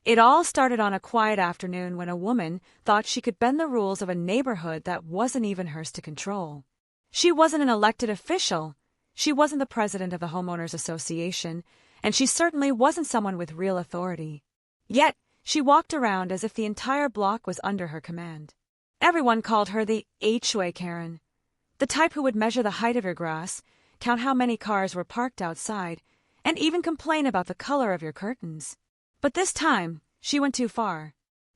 It all started on a quiet afternoon when a woman thought she could bend the rules of a neighborhood that wasn't even hers to control. She wasn't an elected official, she wasn't the president of the homeowners association, and she certainly wasn't someone with real authority. Yet, she walked around as if the entire block was under her command. Everyone called her the HOA Karen, the type who would measure the height of your grass, count how many cars were parked outside, and even complain about the color of your curtains. But this time, she went too far.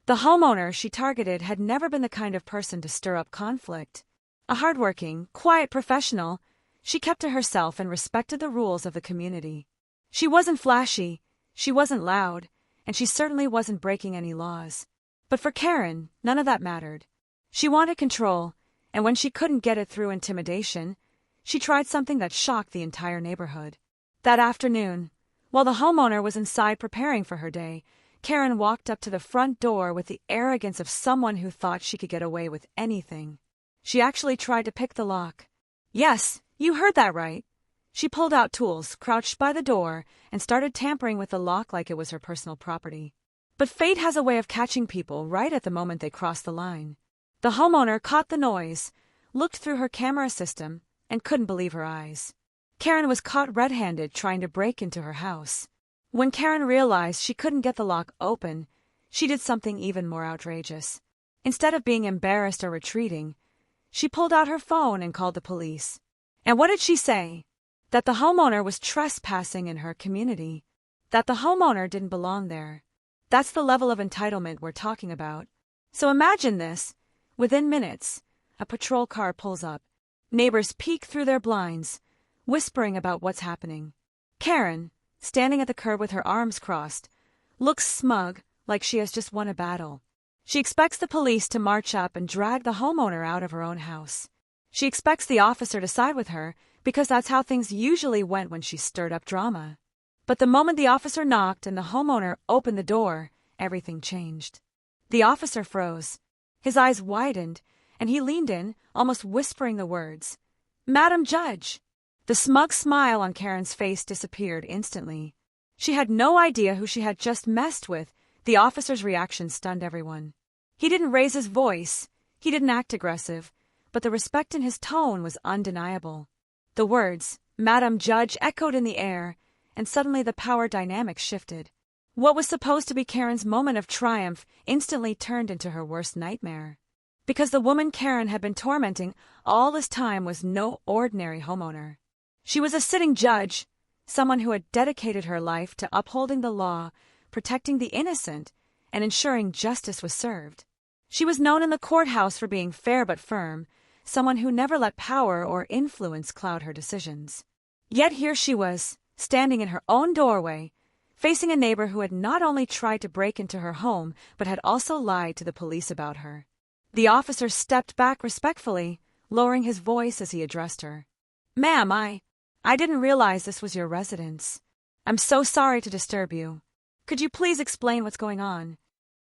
The homeowner she targeted had never been the kind of person to stir up conflict. A hardworking, quiet professional, she kept to herself and respected the rules of the community. She wasn't flashy, she wasn't loud, and she certainly wasn't breaking any laws. But for Karen, none of that mattered. She wanted control, and when she couldn't get it through intimidation, she tried something that shocked the entire neighborhood. That afternoon, while the homeowner was inside preparing for her day, Karen walked up to the front door with the arrogance of someone who thought she could get away with anything. She actually tried to pick the lock. Yes, you heard that right. She pulled out tools, crouched by the door, and started tampering with the lock like it was her personal property. But fate has a way of catching people right at the moment they cross the line. The homeowner caught the noise, looked through her camera system, and couldn't believe her eyes. Karen was caught red-handed trying to break into her house. When Karen realized she couldn't get the lock open, she did something even more outrageous. Instead of being embarrassed or retreating, she pulled out her phone and called the police. And what did she say? That the homeowner was trespassing in her community. That the homeowner didn't belong there. That's the level of entitlement we're talking about. So imagine this. Within minutes, a patrol car pulls up. Neighbors peek through their blinds, whispering about what's happening. Karen, standing at the curb with her arms crossed, looks smug, like she has just won a battle. She expects the police to march up and drag the homeowner out of her own house. She expects the officer to side with her because that's how things usually went when she stirred up drama. But the moment the officer knocked and the homeowner opened the door, everything changed. The officer froze. His eyes widened, and he leaned in, almost whispering the words, "Madam Judge." The smug smile on Karen's face disappeared instantly. She had no idea who she had just messed with. The officer's reaction stunned everyone. He didn't raise his voice, he didn't act aggressive, but the respect in his tone was undeniable. The words, "Madam Judge," echoed in the air, and suddenly the power dynamic shifted. What was supposed to be Karen's moment of triumph instantly turned into her worst nightmare. Because the woman Karen had been tormenting all this time was no ordinary homeowner. She was a sitting judge, someone who had dedicated her life to upholding the law, protecting the innocent, and ensuring justice was served. She was known in the courthouse for being fair but firm, someone who never let power or influence cloud her decisions. Yet here she was, standing in her own doorway, facing a neighbor who had not only tried to break into her home but had also lied to the police about her. The officer stepped back respectfully, lowering his voice as he addressed her. "Ma'am, I didn't realize this was your residence. I'm so sorry to disturb you. Could you please explain what's going on?"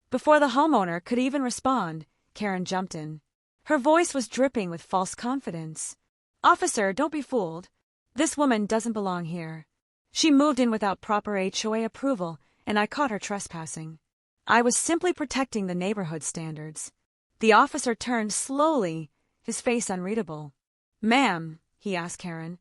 Before the homeowner could even respond, Karen jumped in. Her voice was dripping with false confidence. "Officer, don't be fooled. This woman doesn't belong here. She moved in without proper HOA approval, and I caught her trespassing. I was simply protecting the neighborhood standards." The officer turned slowly, his face unreadable. "Ma'am," he asked Karen,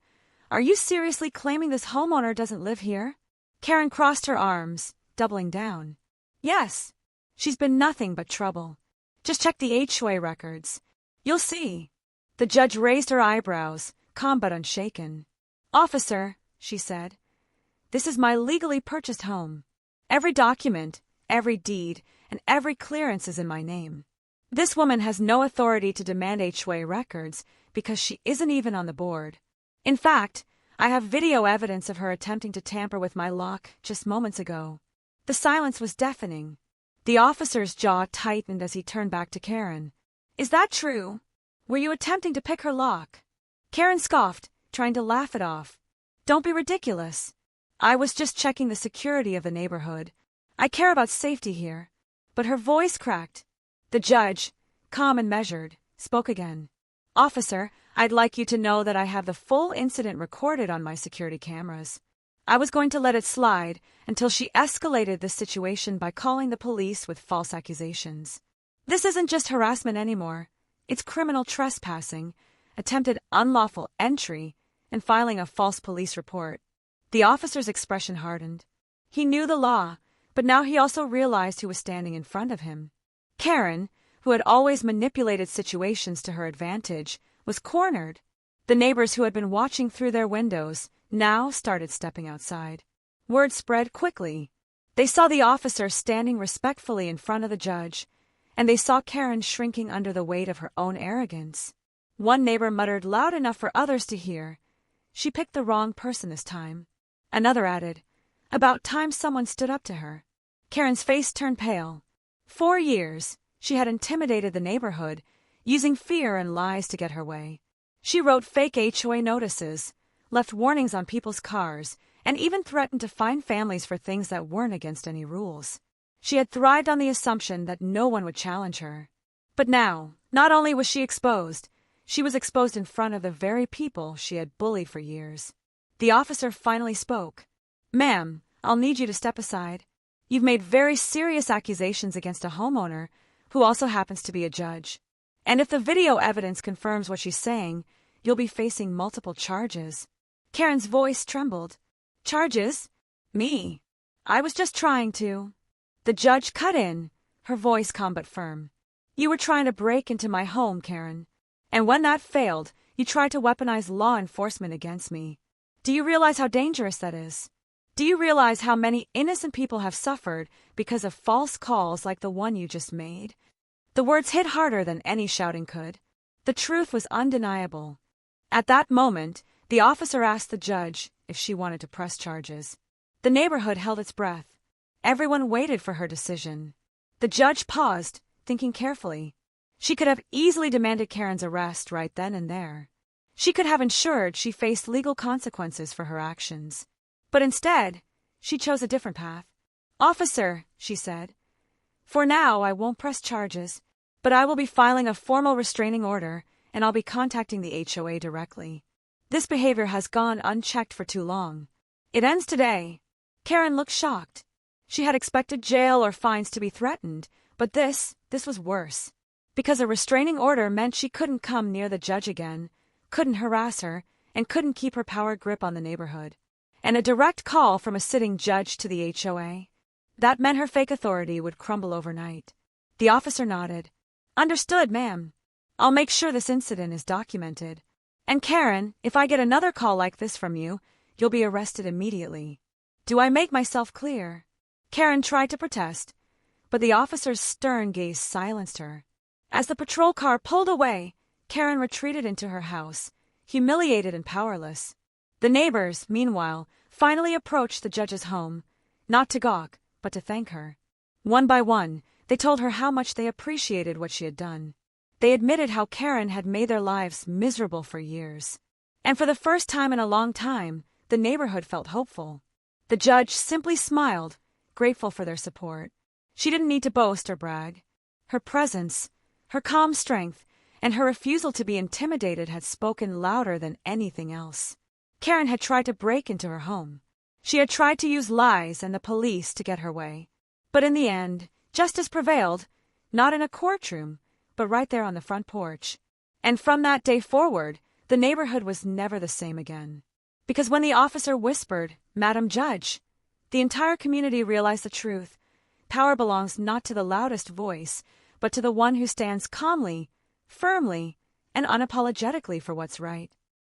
"are you seriously claiming this homeowner doesn't live here?" Karen crossed her arms, doubling down. "Yes, she's been nothing but trouble. Just check the HOA records. You'll see." The judge raised her eyebrows, calm but unshaken. "Officer," she said, "this is my legally purchased home. Every document, every deed, and every clearance is in my name. This woman has no authority to demand HOA records because she isn't even on the board. In fact, I have video evidence of her attempting to tamper with my lock just moments ago." The silence was deafening. The officer's jaw tightened as he turned back to Karen. "Is that true? Were you attempting to pick her lock?" Karen scoffed, trying to laugh it off. "Don't be ridiculous. I was just checking the security of the neighborhood. I care about safety here." But her voice cracked. The judge, calm and measured, spoke again. "Officer, I'd like you to know that I have the full incident recorded on my security cameras. I was going to let it slide until she escalated the situation by calling the police with false accusations. This isn't just harassment anymore. It's criminal trespassing, attempted unlawful entry, and filing a false police report. The officer's expression hardened. He knew the law, but now he also realized who was standing in front of him. Karen, who had always manipulated situations to her advantage, was cornered. The neighbors who had been watching through their windows now started stepping outside. Word spread quickly. They saw the officer standing respectfully in front of the judge, and they saw Karen shrinking under the weight of her own arrogance. One neighbor muttered loud enough for others to hear, "She picked the wrong person this time." Another added, "About time someone stood up to her." Karen's face turned pale. 4 years, she had intimidated the neighborhood, using fear and lies to get her way. She wrote fake HOA notices, left warnings on people's cars, and even threatened to fine families for things that weren't against any rules. She had thrived on the assumption that no one would challenge her. But now, not only was she exposed in front of the very people she had bullied for years. The officer finally spoke. "Ma'am, I'll need you to step aside. You've made very serious accusations against a homeowner who also happens to be a judge. And if the video evidence confirms what she's saying, you'll be facing multiple charges." Karen's voice trembled. "Charges? Me? I was just trying to." The judge cut in, her voice calm but firm. "You were trying to break into my home, Karen. And when that failed, you tried to weaponize law enforcement against me. Do you realize how dangerous that is? Do you realize how many innocent people have suffered because of false calls like the one you just made?" The words hit harder than any shouting could. The truth was undeniable. At that moment, the officer asked the judge if she wanted to press charges. The neighborhood held its breath. Everyone waited for her decision. The judge paused, thinking carefully. She could have easily demanded Karen's arrest right then and there. She could have ensured she faced legal consequences for her actions. But instead, she chose a different path. "Officer," she said, "for now I won't press charges, but I will be filing a formal restraining order, and I'll be contacting the HOA directly. This behavior has gone unchecked for too long. It ends today." Karen looked shocked. She had expected jail or fines to be threatened, but this was worse. Because a restraining order meant she couldn't come near the judge again, couldn't harass her, and couldn't keep her power grip on the neighborhood. And a direct call from a sitting judge to the HOA. That meant her fake authority would crumble overnight. The officer nodded. "Understood, ma'am. I'll make sure this incident is documented. And Karen, if I get another call like this from you, you'll be arrested immediately. Do I make myself clear?" Karen tried to protest, but the officer's stern gaze silenced her. As the patrol car pulled away, Karen retreated into her house, humiliated and powerless. The neighbors, meanwhile, finally approached the judge's home, not to gawk, but to thank her. One by one, they told her how much they appreciated what she had done. They admitted how Karen had made their lives miserable for years. And for the first time in a long time, the neighborhood felt hopeful. The judge simply smiled, grateful for their support. She didn't need to boast or brag. Her presence, her calm strength, and her refusal to be intimidated had spoken louder than anything else. Karen had tried to break into her home. She had tried to use lies and the police to get her way. But in the end, justice prevailed, not in a courtroom, but right there on the front porch. And from that day forward, the neighborhood was never the same again. Because when the officer whispered, "Madam Judge," the entire community realized the truth. Power belongs not to the loudest voice, but to the one who stands calmly, firmly, and unapologetically for what's right.